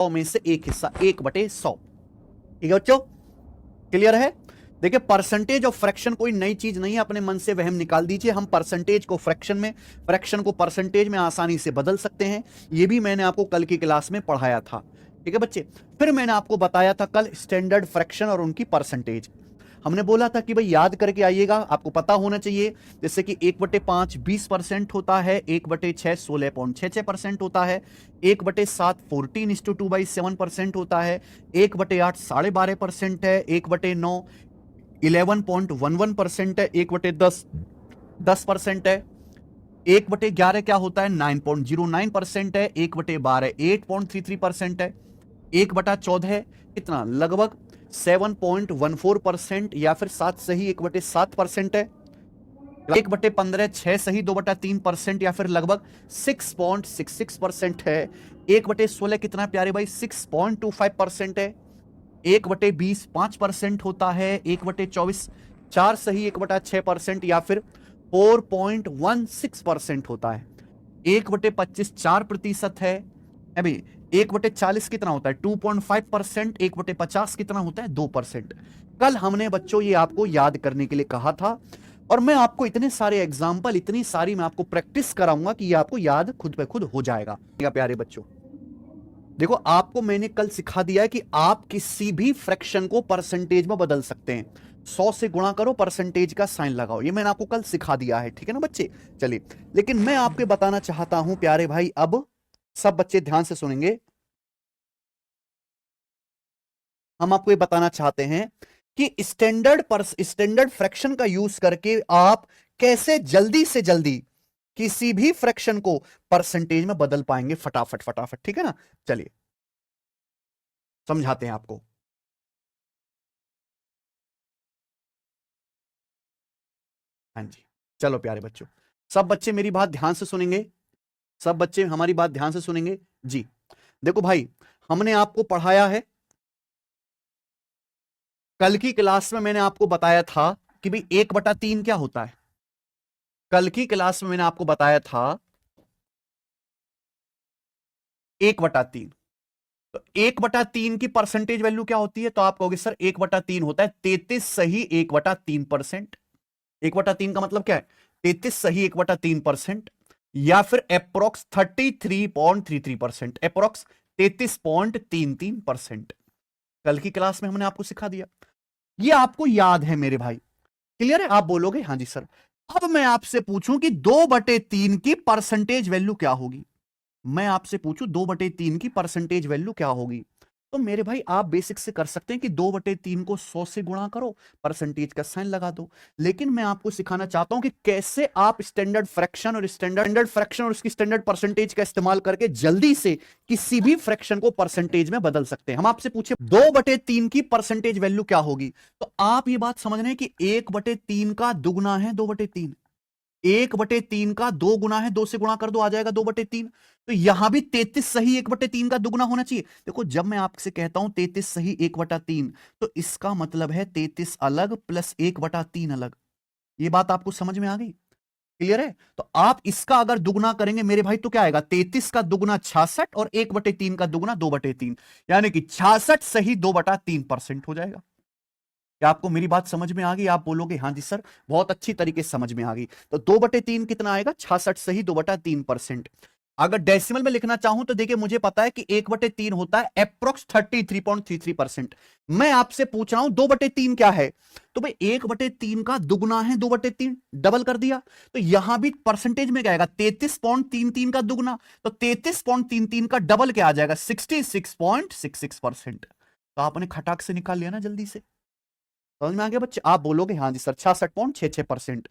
100 में से एक हिस्सा 1/100। ठीक है बच्चों, क्लियर है? देखिए परसेंटेज ऑफ फ्रैक्शन कोई नई चीज नहीं है, अपने मन से वहम निकाल दीजिए। हम परसेंटेज को फ्रैक्शन में, फ्रैक्शन को परसेंटेज में आसानी से बदल सकते हैं। ये भी मैंने आपको कल की क्लास में पढ़ाया था। ठीक है बच्चे, फिर मैंने आपको बताया था कल स्टैंडर्ड फ्रैक्शन और उनकी परसेंटेज। हमने बोला था कि भाई याद करके आइएगा, आपको पता होना चाहिए। जैसे कि 1/5 20% होता है, 1/6 16.66% होता है, 1/7 14:2/7% होता है, 1/8 12.5% है, 1/9 11.11% है, 1/10 10% है, 1/11 क्या होता है 9.09% है, 1/12 8.33% है, 1/14 कितना लगभग 7.14% या फिर 7 सही 1/7% है, 1/15 6 सही 2/3% या फिर लगभग 6.66% है, 1/16 कितना प्यारे भाई 6.25% है, 1/20 5% होता है, 1/24 4 सही 1/6% या फिर 4.16% होता है, 1/25 4% है अभी, 1/40 कितना होता है 2.5%, 1/50 कितना होता है 2%। कल हमने बच्चों ये आपको याद करने के लिए कहा था और मैं आपको इतने सारे एग्जाम्पल, इतनी सारी मैं आपको प्रैक्टिस कराऊंगा कि ये आपको याद खुद पे खुद हो जाएगा। प्यारे बच्चों देखो, आपको मैंने कल सिखा दिया है कि आप किसी भी फ्रैक्शन को परसेंटेज में बदल सकते हैं। 100 से गुणा करो, परसेंटेज का साइन लगाओ, ये मैंने आपको कल सिखा दिया है। ठीक है ना बच्चे? चलिए, लेकिन मैं आपके बताना चाहता हूं प्यारे भाई, अब सब बच्चे ध्यान से सुनेंगे। हम आपको ये बताना चाहते हैं कि स्टैंडर्ड फ्रैक्शन का यूज करके आप कैसे जल्दी से जल्दी किसी भी फ्रैक्शन को परसेंटेज में बदल पाएंगे फटाफट फटाफट। ठीक है ना? चलिए समझाते हैं आपको। हाँ जी, चलो प्यारे बच्चों, सब बच्चे मेरी बात ध्यान से सुनेंगे, सब बच्चे हमारी बात ध्यान से सुनेंगे जी। देखो भाई, हमने आपको पढ़ाया है, कल की क्लास में मैंने आपको बताया था कि भाई 1/3 क्या होता है। कल की क्लास में मैंने आपको बताया था 1/3। तो 1/3 की परसेंटेज वैल्यू क्या होती है? तो आप कहोगे सर 1/3 होता है 33 सही 1/3%। 1/3 का मतलब क्या है? 33 सही 1/3%, या फिर अप्रोक्स 33.33%, अप्रोक्स 33.33%। कल की क्लास में हमने आपको सिखा दिया, ये आपको याद है मेरे भाई? क्लियर है? आप बोलोगे हाँ जी सर। अब मैं आपसे पूछूं कि 2/3 की परसेंटेज वैल्यू क्या होगी? मैं आपसे पूछूं 2/3 की परसेंटेज वैल्यू क्या होगी? तो मेरे भाई आप बेसिक से कर सकते हैं कि 2/3 को 100 से गुणा करो, परसेंटेज का साइन लगा दो। लेकिन मैं आपको सिखाना चाहता हूं कि कैसे आप स्टैंडर्ड फ्रैक्शन और उसकी स्टैंडर्ड परसेंटेज का इस्तेमाल करके जल्दी से किसी भी फ्रैक्शन को परसेंटेज में बदल सकते हैं। हम आपसे पूछे 2/3 की परसेंटेज वैल्यू क्या होगी, तो आप ये बात समझ रहे हैं कि 1/3 का दुगना है 2/3, 1/3 का 2 गुना है, 2 से गुणा कर दो आ जाएगा 2/3। तो यहां भी 33 सही 1/3 का दुगना होना चाहिए। देखो, जब मैं आपसे कहता हूं 33 सही 1/3, तो इसका मतलब है 33 अलग प्लस 1/3 अलग। ये बात आपको समझ में आ गई? क्लियर है? तो आप इसका अगर दुगना करेंगे मेरे भाई तो क्या आएगा? 33 का दुगना 66 और 1/3 का दुगना 2/3, यानी कि 66 सही 2/3% हो जाएगा। क्या आपको मेरी बात समझ में आ गई? आप बोलोगे हाँ जी सर, बहुत अच्छी तरीके से समझ में आ गई। तो 2/3 कितना आएगा? 66 सही 2/3%। अगर डेसिमल में लिखना चाहूं तो देखिए, मुझे पता है कि 1/3 होता है अप्रोक्स 33.33%। मैं आपसे पूछ रहा हूं 2/3 क्या है? तो भाई 1/3 का दुगना है 2/3, डबल कर दिया। तो यहां भी परसेंटेज में क्या आएगा? 33.33 का दुगना, तो 33.33 का डबल क्या आ जाएगा? 66.66%। तो आपने खटाक से निकाल लिया ना जल्दी से। समझ में आ गया बच्चे? आप बोलोगे हाँ जी सर 66.66%।